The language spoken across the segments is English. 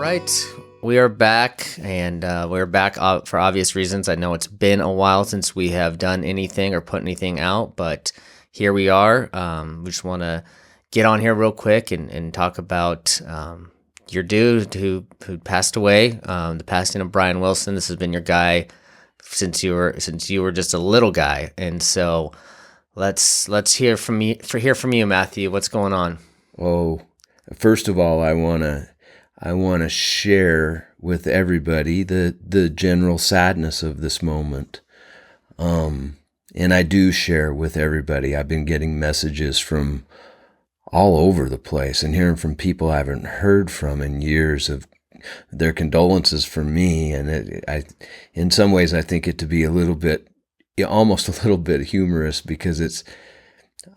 right, we are back, and we're back for obvious reasons. I know it's been a while since we have done anything or put anything out, but here we are. We just want to get on here real quick and talk about your dude who passed away, the passing of Brian Wilson. This has been your guy since you were just a little guy, and so let's hear from you, Matthew. What's going on? Oh, first of all, I wanna share with everybody the general sadness of this moment. And I do share with everybody. I've been getting messages from all over the place and hearing from people I haven't heard from in years of their condolences for me. And in some ways, I think it to be almost a little bit humorous, because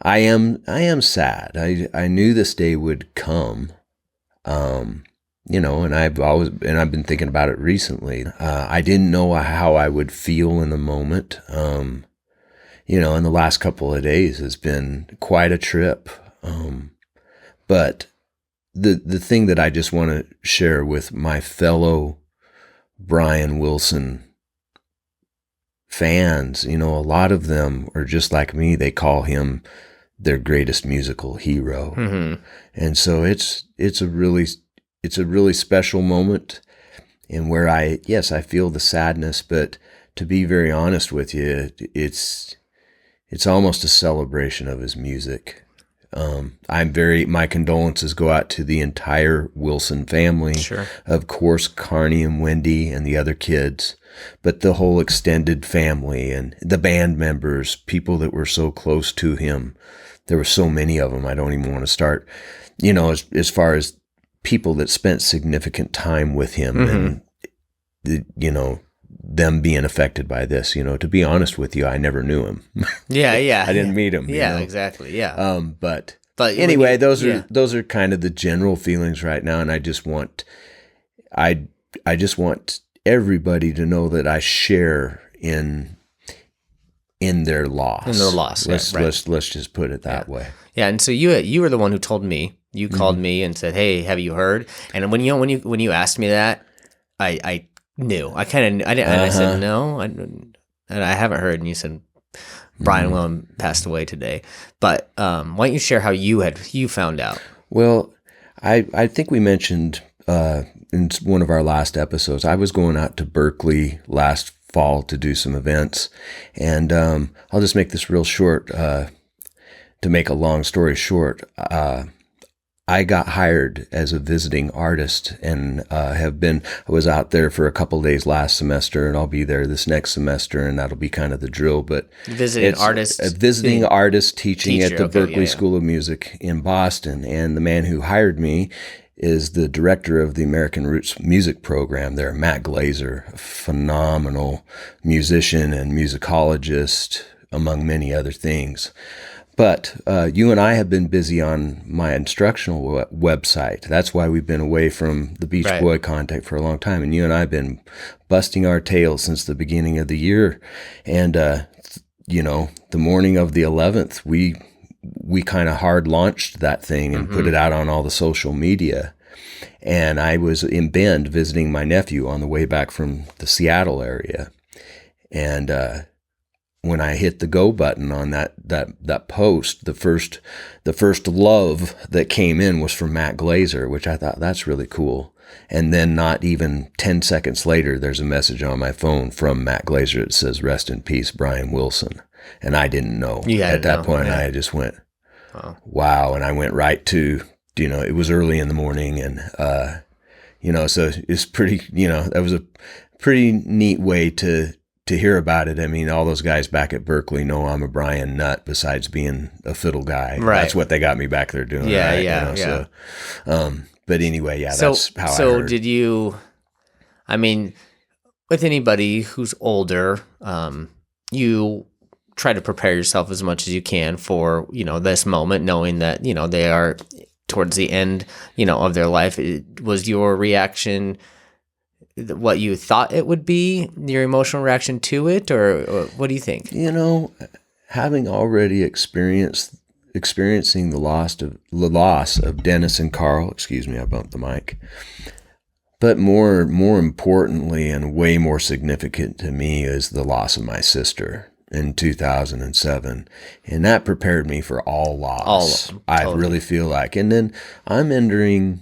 I am sad. I knew this day would come. And I've been thinking about it recently. I didn't know how I would feel in the moment. And the last couple of days has been quite a trip. But the thing that I just want to share with my fellow Brian Wilson fans, a lot of them are just like me. They call him their greatest musical hero. Mm-hmm. And so it's a really special moment, and where I feel the sadness, but to be very honest with you, it's almost a celebration of his music. My condolences go out to the entire Wilson family. Sure. Of course, Carney and Wendy and the other kids, but the whole extended family and the band members, people that were so close to him. There were so many of them. I don't even want to start, as far as people that spent significant time with him, mm-hmm. and them being affected by this. To be honest with you, I never knew him. Yeah. I didn't meet him. Yeah, exactly. Yeah. But anyway, those are kind of the general feelings right now, and I just want everybody to know that I share in their loss. In their loss. Let's just put it that way. Yeah, and so you were the one who told me. You called mm-hmm. me and said, "Hey, have you heard?" And when you asked me that, I knew. I kind of I didn't. I said no, and I haven't heard. And you said Brian Wilson passed away today. But why don't you share how you found out? Well, I think we mentioned in one of our last episodes, I was going out to Berkeley last fall to do some events, and I'll just make this real short. To make a long story short, I got hired as a visiting artist, and I was out there for a couple days last semester, and I'll be there this next semester, and that'll be kind of the drill. But visiting artist teaching at the Berkeley School of Music in Boston. And the man who hired me is the director of the American Roots Music Program there, Matt Glazer, a phenomenal musician and musicologist, among many other things. But you and I have been busy on my instructional website. That's why we've been away from the Beach Boy contact for a long time. And you and I have been busting our tails since the beginning of the year. And, the morning of the 11th, we kind of hard launched that thing and mm-hmm. put it out on all the social media. And I was in Bend visiting my nephew on the way back from the Seattle area. And when I hit the go button on that post, the first love that came in was from Matt Glazer, which I thought, that's really cool. And then not even 10 seconds later, there's a message on my phone from Matt Glazer that says, "Rest in peace, Brian Wilson." And I didn't know. At that point, I just went, wow. And I went right to, it was early in the morning, and, so it's pretty, that was a pretty neat way to hear about it. I mean, all those guys back at Berkeley know I'm a Brian nut, besides being a fiddle guy. Right. That's what they got me back there doing. Yeah, right? Yeah. So, but anyway, that's how I heard. So did you, with anybody who's older, you try to prepare yourself as much as you can for, this moment, knowing that, they are towards the end, of their life. Was your reaction what you thought it would be, your emotional reaction to it, or what do you think? Having already experiencing the loss of Dennis and Carl, excuse me, I bumped the mic. But more importantly and way more significant to me is the loss of my sister in 2007. And that prepared me for all loss. Totally. I really feel like. And then I'm entering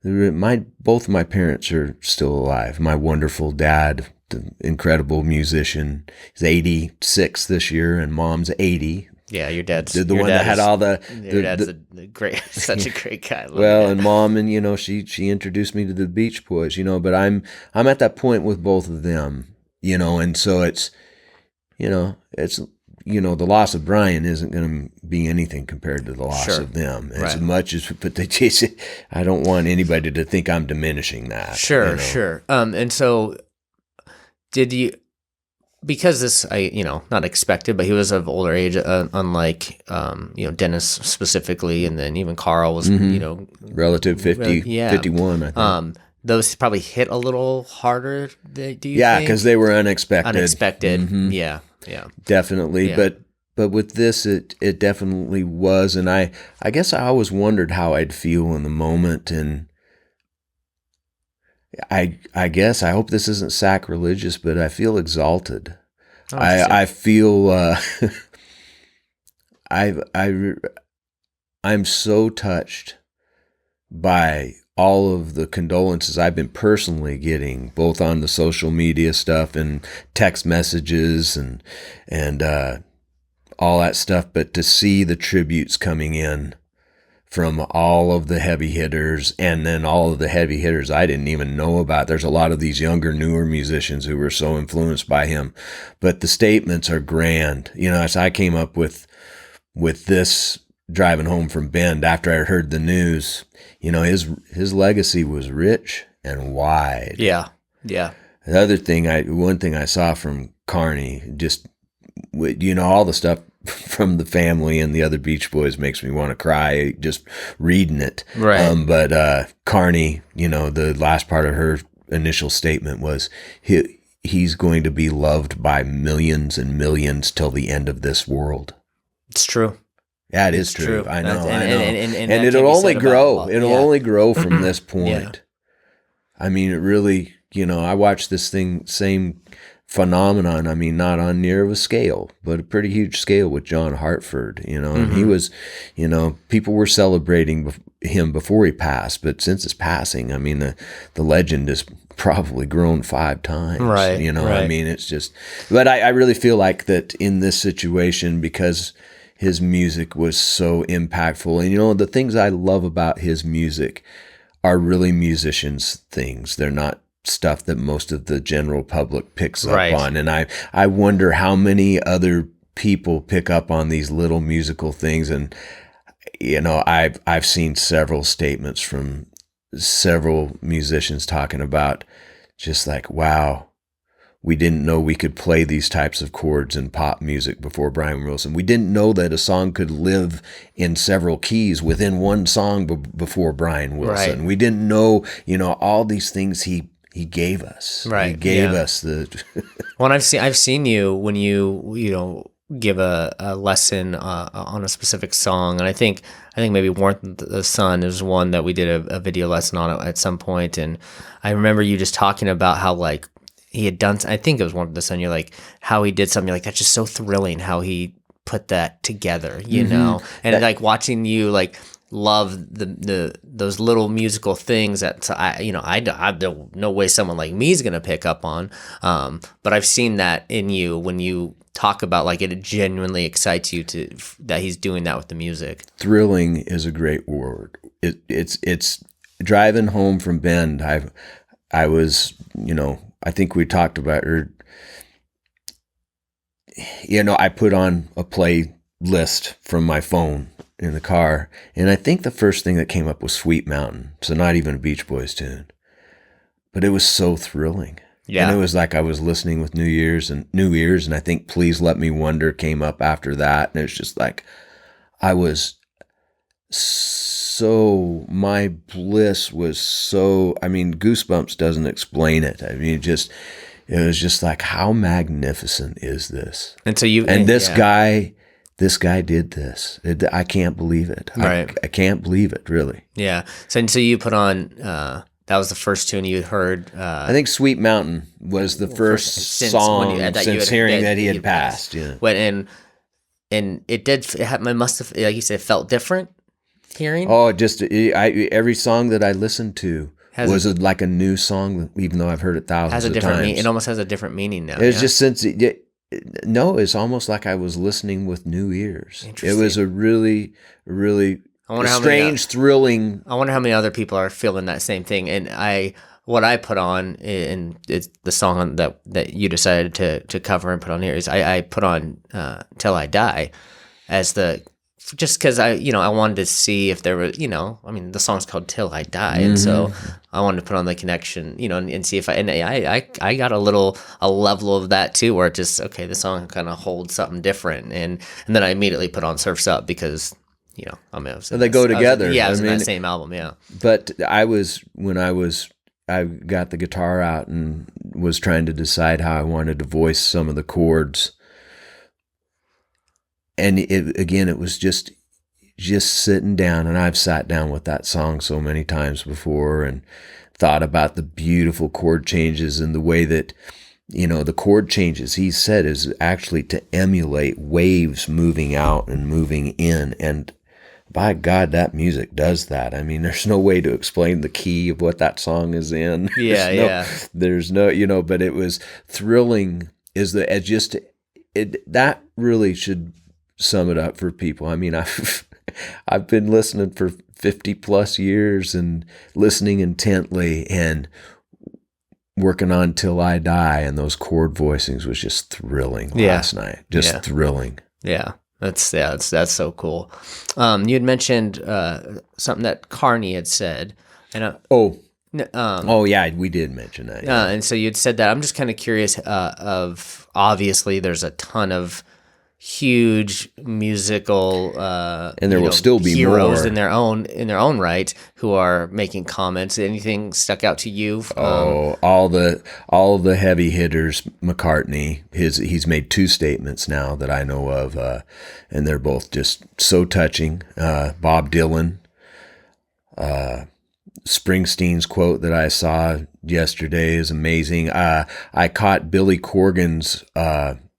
both of my parents are still alive. My wonderful dad, the incredible musician, he's 86 this year, and mom's 80. Yeah, your dad's the one that had all the. Your dad's a great, such a great guy. Well, and mom, and she introduced me to the Beach Boys, but I'm at that point with both of them, and so it's the loss of Brian isn't going to be anything compared to the loss of them. As much as, but I don't want anybody to think I'm diminishing that. Sure. And so did you? Because this, not expected, but he was of older age, unlike, Dennis specifically, and then even Carl was, relative 51, I think. Those probably hit a little harder, do you think? Yeah, because they were unexpected. Mm-hmm. Yeah. Definitely, yeah. But with this, it definitely was, and I guess I always wondered how I'd feel in the moment, and I guess I hope this isn't sacrilegious, but I feel exalted. I feel I'm so touched by all of the condolences I've been personally getting, both on the social media stuff and text messages and all that stuff, but to see the tributes coming in from all of the heavy hitters, and then all of the heavy hitters I didn't even know about. There's a lot of these younger, newer musicians who were so influenced by him, but the statements are grand. As I came up with this driving home from Bend after I heard the news, his legacy was rich and wide. Yeah. The other thing, one thing I saw from Carney, just, all the stuff from the family and the other Beach Boys makes me want to cry just reading it. Right. But Carney, the last part of her initial statement was he's going to be loved by millions and millions till the end of this world. It's true. Yeah, it is true. I know. And it'll only grow. It'll only grow from this point. Yeah. I mean, it really, I watched this same phenomenon. I mean, not on near of a scale, but a pretty huge scale with John Hartford, and he was, people were celebrating him before he passed, but since his passing, I mean, the legend has probably grown 5 times, right? I mean, it's just, but I really feel like that in this situation, because his music was so impactful, and the things I love about his music are really musicians' things. They're not stuff that most of the general public picks up on. And I wonder how many other people pick up on these little musical things. And, I've seen several statements from several musicians talking about just like, wow, we didn't know we could play these types of chords in pop music before Brian Wilson. We didn't know that a song could live in several keys within one song before Brian Wilson. Right. We didn't know, all these things he gave us. Right. He gave us the. Well, I've seen you when you give a lesson on a specific song, and I think maybe Warmth the Sun is one that we did a video lesson on at some point, and I remember you just talking about how like he had done. I think it was Warmth the Sun. You're like how he did something. You're like that's just so thrilling how he put that together, and like watching you like love those little musical things that I don't no way someone like me is gonna pick up on, but I've seen that in you when you talk about like it genuinely excites you that he's doing that with the music. Thrilling is a great word. It's driving home from Bend. I was I think we talked about her. I put on a playlist from my phone in the car, and I think the first thing that came up was Sweet Mountain, so not even a Beach Boys tune, but it was so thrilling. Yeah, and it was like I was listening with new ears, and I think Please Let Me Wonder came up after that, and it was just like I was so, my bliss was so, I mean, Goosebumps doesn't explain it. I mean, it was just like, how magnificent is this? And so this guy did this. I can't believe it. Right. I can't believe it, really. Yeah. So you put on that was the first tune you had heard. I think "Sweet Mountain" was the first song since hearing that he had passed. Yeah, and it did. It must have, like you said, felt different hearing. Oh, every song that I listened to was like a new song, even though I've heard it thousands of times. It almost has a different meaning now. It's just no, it's almost like I was listening with new ears. It was a really, really strange, thrilling. I wonder how many other people are feeling that same thing. And what I put on, and it's the song that you decided to cover and put on here, is I put on "Till I Die" as just because I wanted to see if there were, the song's called "Till I Die," and so I wanted to put on the connection, and see if I got a level of that too, where it just, okay, the song kind of holds something different, and then I immediately put on "Surf's Up" because, they go together. I was in that same album, yeah. But I got the guitar out and was trying to decide how I wanted to voice some of the chords. And it was just sitting down, and I've sat down with that song so many times before and thought about the beautiful chord changes and the way that, the chord changes, he said, is actually to emulate waves moving out and moving in. And by God, that music does that. I mean, there's no way to explain the key of what that song is in. There's no, but it was thrilling. That really should sum it up for people. I mean, I've been listening for 50 plus years and listening intently and working on "Till I Die," and those chord voicings was just thrilling last night. Just thrilling. Yeah. That's so cool. You had mentioned something that Carney had said, and we did mention that. Yeah, and so you'd said that. I'm just kind of curious. Obviously, there's a ton of huge musical and there will still be heroes more in their own right who are making comments. Anything stuck out to you? All the heavy hitters. McCartney, he's made 2 statements now that I know of, and they're both just so touching. Bob Dylan, Springsteen's quote that I saw yesterday is amazing. I caught Billy Corgan's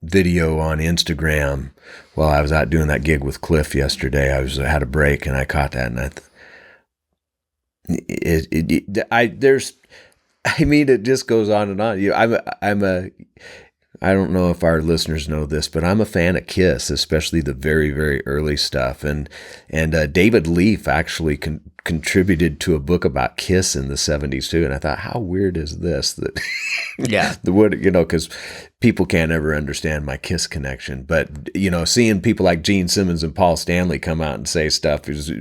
video on Instagram while I was out doing that gig with Cliff yesterday. I had a break and I caught that, and it just goes on and on. I don't know if our listeners know this, but I'm a fan of Kiss, especially the very, very early stuff. And David Leaf actually contributed to a book about Kiss in the 70s too. And I thought, how weird is this? That because people can't ever understand my Kiss connection. But, seeing people like Gene Simmons and Paul Stanley come out and say stuff is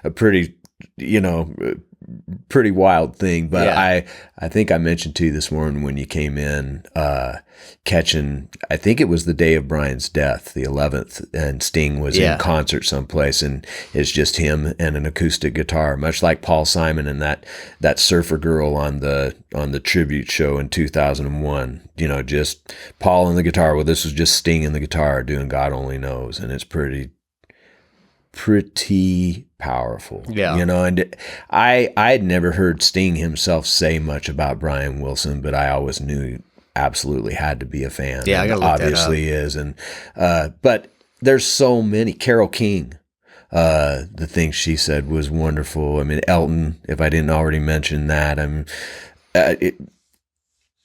a pretty wild thing. But I think I mentioned to you this morning when you came in, catching, I think it was the day of Brian's death, the 11th, and Sting was in concert someplace, and it's just him and an acoustic guitar, much like Paul Simon and that surfer girl on the tribute show in 2001. Just Paul and the guitar. Well, this was just Sting and the guitar doing God Only Knows, and it's pretty powerful. And I'd never heard Sting himself say much about Brian Wilson, but I always knew absolutely had to be a fan. Yeah, I gotta look obviously that up. Is. And but there's so many. Carole King, the things she said was wonderful. I mean, Elton, if I didn't already mention that,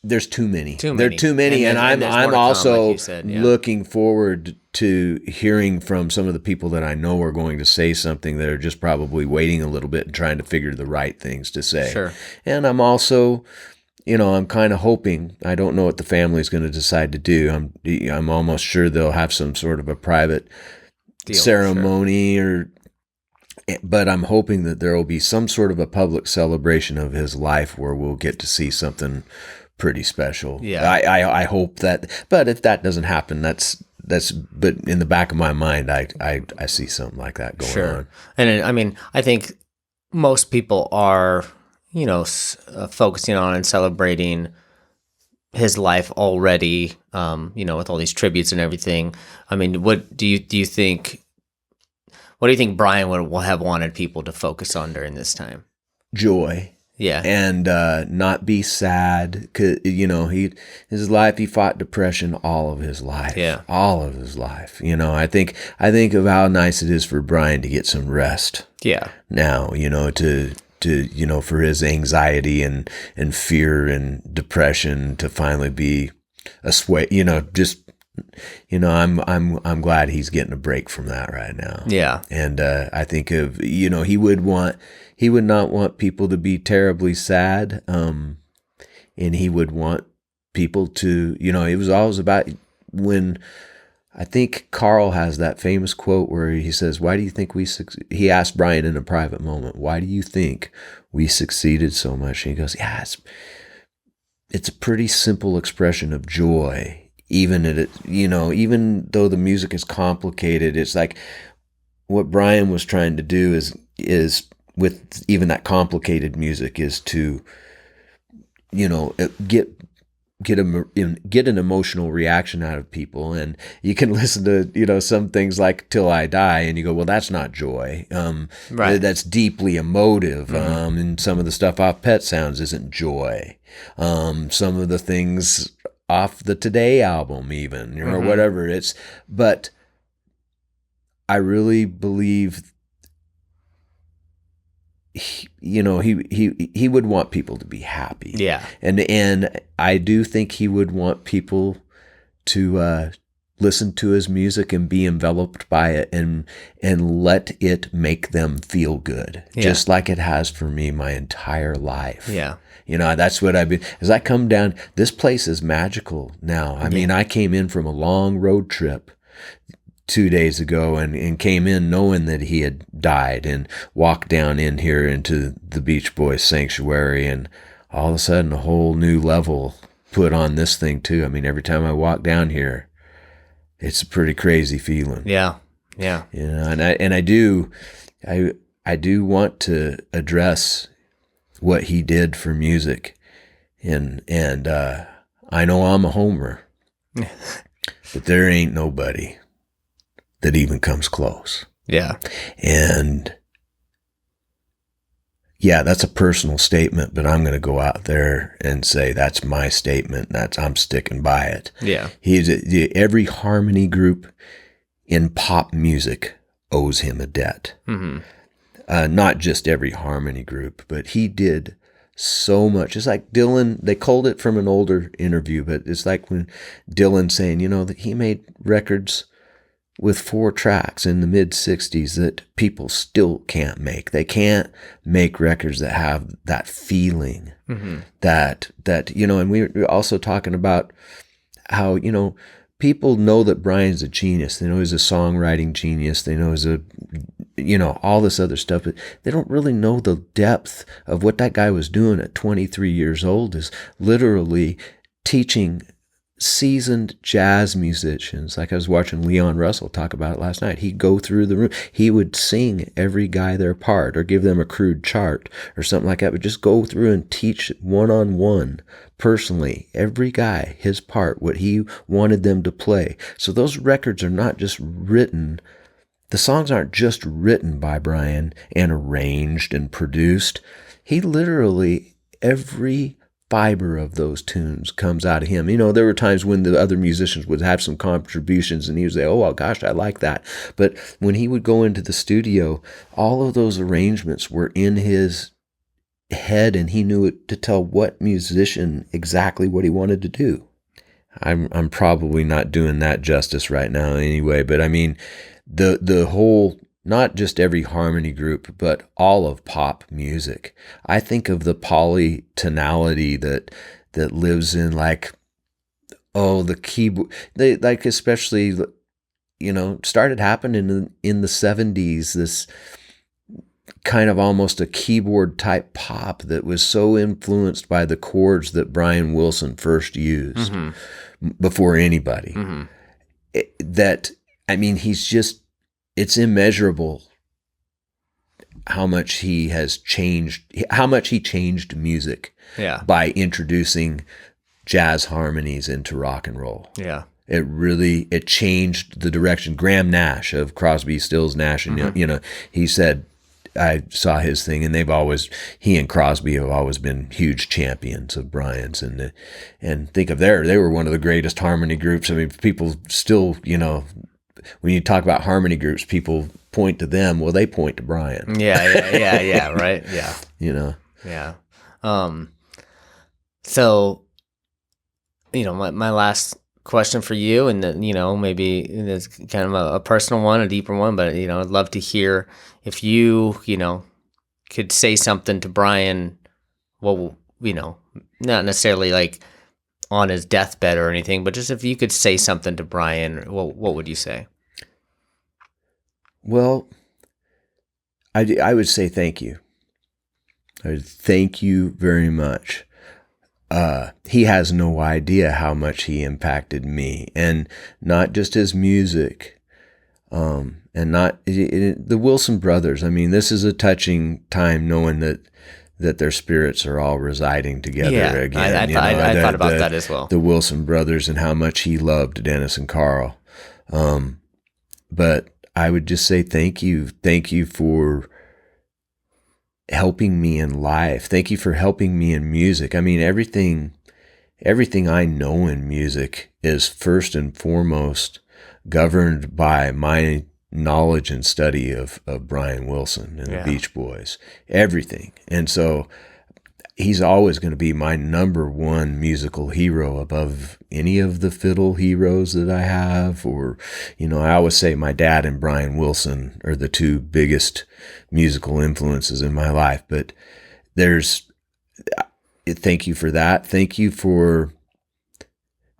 there's too many. There are too many, and I'm also looking forward to hearing from some of the people that I know are going to say something that are just probably waiting a little bit and trying to figure the right things to say. Sure. And I'm also, I'm kind of hoping, I don't know what the family's going to decide to do. I'm almost sure they'll have some sort of a private ceremony but I'm hoping that there will be some sort of a public celebration of his life where we'll get to see something pretty special. Yeah. I hope that, but if that doesn't happen, but in the back of my mind, I see something like that going on. And I think most people are, focusing on and celebrating his life already, with all these tributes and everything. I mean, what do you think Brian would have wanted people to focus on during this time? Joy. Yeah. And not be sad. 'Cause, you know, he fought depression all of his life. Yeah. All of his life. You know, I think of how nice it is for Brian to get some rest. Yeah. Now, you know, to you know, for his anxiety and fear and depression to finally be you know, just, you know, I'm glad he's getting a break from that right now. Yeah. And I think of, you know, he would not want people to be terribly sad. And he would want people to, you know, it was always about when, I think Carl has that famous quote where he says, why do you think he asked Brian in a private moment, why do you think we succeeded so much? And he goes, yeah, it's a pretty simple expression of joy. Even you know, even though the music is complicated, it's like what Brian was trying to do is with even that complicated music is to, you know, get an emotional reaction out of people. And you can listen to, you know, some things like Till I Die and you go, well, that's not joy. Right. That's deeply emotive. And some of the stuff off Pet Sounds isn't joy. Some of the things off the Today album even, or whatever but I really believe he would want people to be happy. Yeah. And I do think he would want people to listen to his music and be enveloped by it and let it make them feel good. Yeah. Just like it has for me my entire life. Yeah. You know, that's what as I come down, this place is magical now. I mean, I came in from a long road trip 2 days ago and came in knowing that he had died and walked down in here into the Beach Boys sanctuary, and all of a sudden a whole new level put on this thing too. I mean, every time I walk down here, it's a pretty crazy feeling. Yeah. Yeah. You know, and I do want to address what he did for music. And I know I'm a homer, but there ain't nobody that even comes close. Yeah. And yeah, that's a personal statement, but I'm going to go out there and say that's my statement. I'm sticking by it. Yeah. Every harmony group in pop music owes him a debt. Not just every harmony group, but he did so much. It's like Dylan, they culled it from an older interview, but it's like when Dylan saying, you know, that he made records with 4 tracks in the mid-'60s that people still can't make. They can't make records that have that feeling, that you know, and we were also talking about how, you know, people know that Brian's a genius. They know he's a songwriting genius. They know he's you know, all this other stuff, but they don't really know the depth of what that guy was doing at 23 years old, is literally teaching seasoned jazz musicians. Like I was watching Leon Russell talk about it last night. He'd go through the room. He would sing every guy their part or give them a crude chart or something like that, but just go through and teach one-on-one personally, every guy his part, what he wanted them to play. So those records are not just written. The songs aren't just written by Brian and arranged and produced. He literally, every fiber of those tunes comes out of him. You know, there were times when the other musicians would have some contributions and he would say, oh, well, gosh, I like that. But when he would go into the studio, all of those arrangements were in his head and he knew it to tell what musician exactly what he wanted to do. I'm probably not doing that justice right now anyway, but I mean, the whole, not just every harmony group, but all of pop music. I think of the polytonality that lives in, like, the keyboard. They, like, especially, you know, started happening in the 70s, this kind of almost a keyboard type pop that was so influenced by the chords that Brian Wilson first used before anybody. That, I mean, it's immeasurable how much he has changed, how much he changed music by introducing jazz harmonies into rock and roll. Yeah. It changed the direction. Graham Nash of Crosby, Stills, Nash, and you know, he said I saw his thing, and he and Crosby have always been huge champions of Brian's, and think of they were one of the greatest harmony groups. I mean, people still, when you talk about harmony groups, people point to them. Well, they point to Brian. Yeah, right, yeah. Yeah. So, my last question for you, and then, maybe it's kind of a personal one, a deeper one, but, I'd love to hear if you, could say something to Brian, well, not necessarily like on his deathbed or anything, but just if you could say something to Brian, what would you say? Well, I would say thank you. I would thank you very much. He has no idea how much he impacted me, and not just his music, and not the Wilson brothers. I mean, this is a touching time knowing that their spirits are all residing together again. I thought about that as well. The Wilson brothers and how much he loved Dennis and Carl. But I would just say thank you. Thank you for helping me in life. Thank you for helping me in music. I mean, everything I know in music is first and foremost governed by my knowledge and study of Brian Wilson and the Beach Boys. Everything. And so he's always going to be my number one musical hero above any of the fiddle heroes that I have. Or, I always say my dad and Brian Wilson are the two biggest musical influences in my life. But thank you for that. Thank you for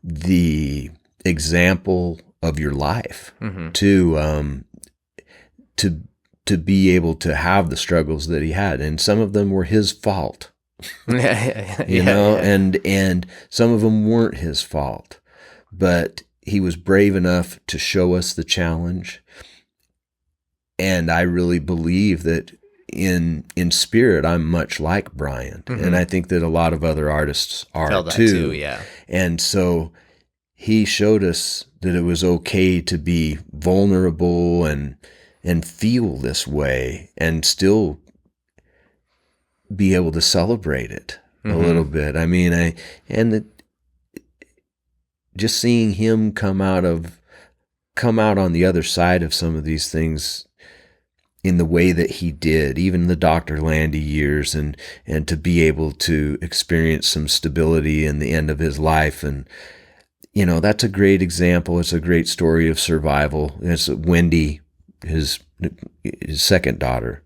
the example of your life, to be able to have the struggles that he had. And some of them were his fault. And some of them weren't his fault, but he was brave enough to show us the challenge. And I really believe that in spirit, I'm much like Brian. And I think that a lot of other artists are too. Yeah. And so he showed us that it was okay to be vulnerable and feel this way and still be able to celebrate it a little bit. I mean, just seeing him come out on the other side of some of these things in the way that he did, even the Dr. Landy years, and to be able to experience some stability in the end of his life. And, that's a great example. It's a great story of survival. It's Wendy, his second daughter.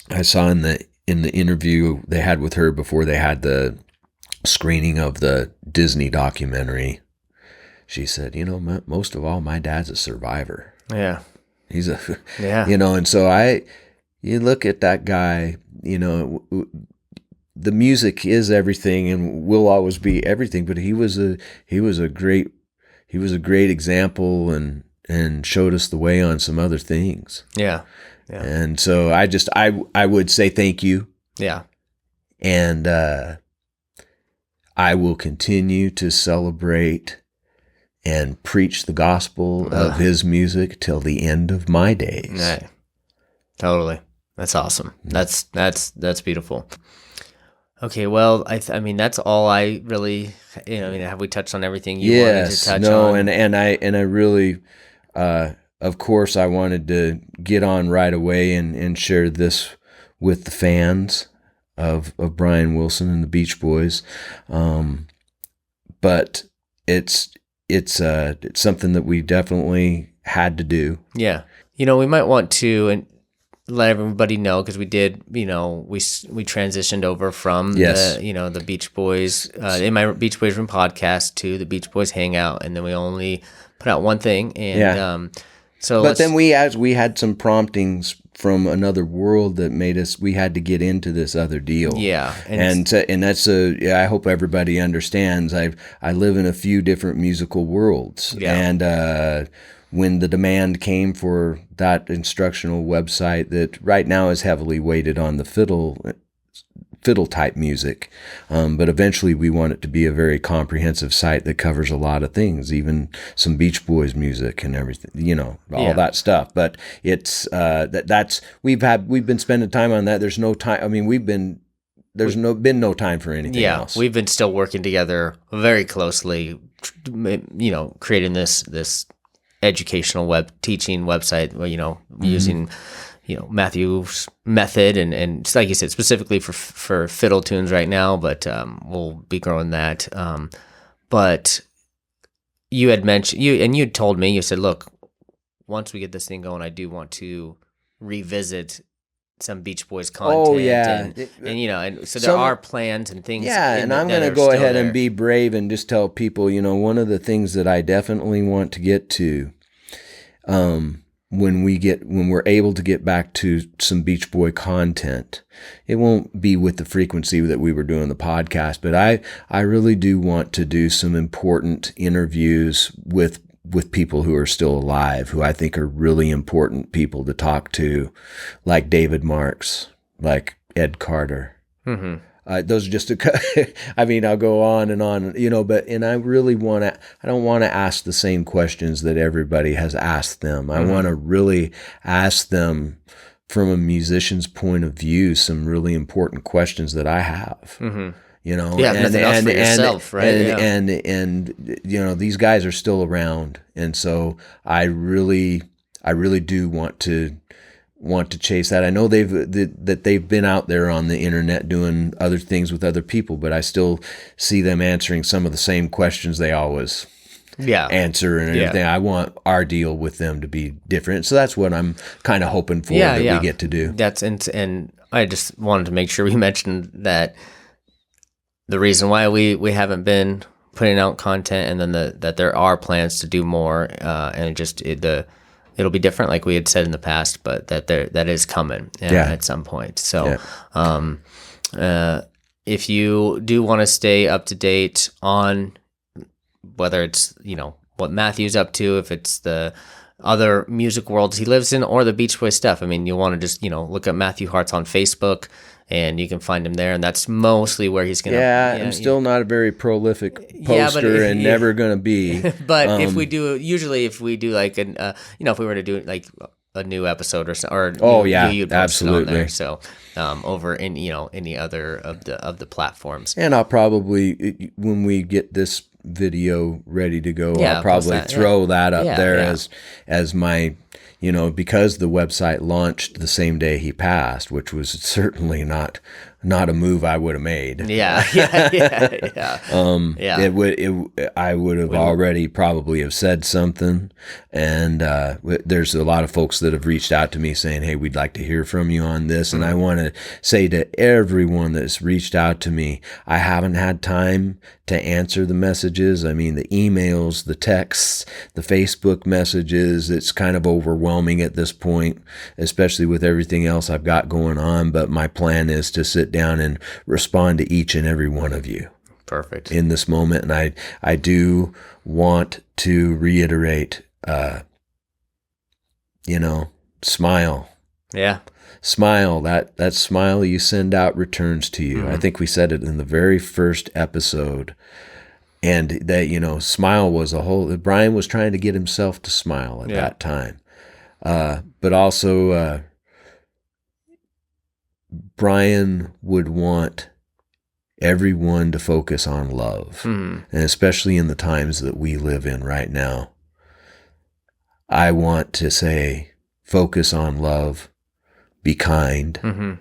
I saw in the interview they had with her before they had the screening of the Disney documentary, she said, most of all, my dad's a survivor. Yeah. He's and so you look at that guy, the music is everything and will always be everything, but he was a great example and showed us the way on some other things. Yeah. Yeah. And so I would say thank you. Yeah. And I will continue to celebrate and preach the gospel of his music till the end of my days. Right. Totally. That's awesome. That's beautiful. Okay, well, I mean that's all I really, have we touched on everything you wanted to touch on? and I really of course, I wanted to get on right away and share this with the fans of Brian Wilson and the Beach Boys. But it's something that we definitely had to do. Yeah. We might want to let everybody know, because we did, we transitioned over from the Beach Boys, in my Beach Boys Room podcast to the Beach Boys Hangout, and then we only put out one thing. And then we had some promptings from another world that made we had to get into this other deal. Yeah. And that's I hope everybody understands. I live in a few different musical worlds. Yeah. And when the demand came for that instructional website that right now is heavily weighted on the fiddle fiddle type music. But eventually we want it to be a very comprehensive site that covers a lot of things, even some Beach Boys music and everything, all that stuff. But it's, we've been spending time on that. There's no time. I mean, there's been no time for anything else. We've been still working together very closely, creating this educational teaching website, using, Matthew's method and like you said, specifically for fiddle tunes right now, but we'll be growing that. But you had mentioned, you told me, you said, look, once we get this thing going, I do want to revisit some Beach Boys content. Oh yeah, and so there are plans and things. Yeah, and I'm going to go ahead and be brave and just tell people, one of the things that I definitely want to get to, when we're able to get back to some Beach Boy content, it won't be with the frequency that we were doing the podcast, but I really do want to do some important interviews with people who are still alive, who I think are really important people to talk to, like David Marks, like Ed Carter. Mm-hmm. Those are just I'll go on, and I really I don't want to ask the same questions that everybody has asked them. I want to really ask them from a musician's point of view, some really important questions that I have. Mm-hmm. Nothing else for yourself, right? And these guys are still around, and so I really do want to chase that. I know they've been out there on the internet doing other things with other people, but I still see them answering some of the same questions they always answer and everything. I want our deal with them to be different, so that's what I'm kind of hoping for that we get to do. And I just wanted to make sure we mentioned that. The reason why we haven't been putting out content, and then that there are plans to do more, and it'll be different, like we had said in the past, but that is coming at some point. So, if you do want to stay up to date on whether it's what Matthew's up to, if it's the other music worlds he lives in, or the Beach Boy stuff, I mean, you want to just look at Matthew Hartz on Facebook. And you can find him there, and that's mostly where he's going to... I'm still not a very prolific poster and never going to be. But if we do like if we were to do like a new episode you'd post it on there. So over in any other of the platforms. And I'll probably, when we get this video ready to go, I'll probably throw that up there as my... because the website launched the same day he passed, which was certainly not a move I would have made. I would have already probably have said something. And there's a lot of folks that have reached out to me saying, hey, we'd like to hear from you on this. And I want to say to everyone that's reached out to me, I haven't had time to answer the messages. I mean, the emails, the texts, the Facebook messages, it's kind of overwhelming at this point, especially with everything else I've got going on. But my plan is to sit down and respond to each and every one of you. Perfect. In this moment. And I do want to reiterate, smile. Yeah. Smile. That smile you send out returns to you. Mm-hmm. I think we said it in the very first episode. And that, smile was Brian was trying to get himself to smile at that time. But also, Brian would want everyone to focus on love. Mm-hmm. And especially in the times that we live in right now, I want to say, focus on love, be kind,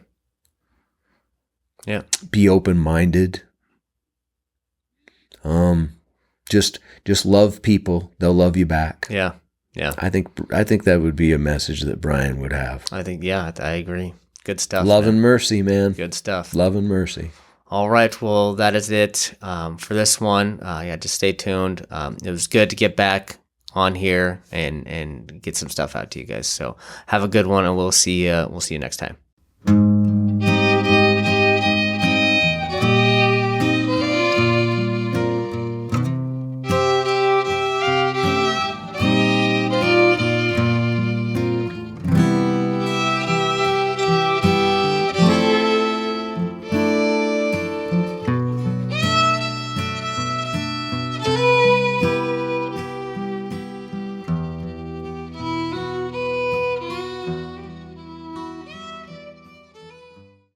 be open-minded, just love people. They'll love you back. Yeah. I think that would be a message that Brian would have. I think, I agree. Good stuff. Love and mercy, man. Good stuff. Love and mercy. All right. Well, that is it for this one. Just stay tuned. It was good to get back on here and get some stuff out to you guys. So have a good one, and we'll see you next time.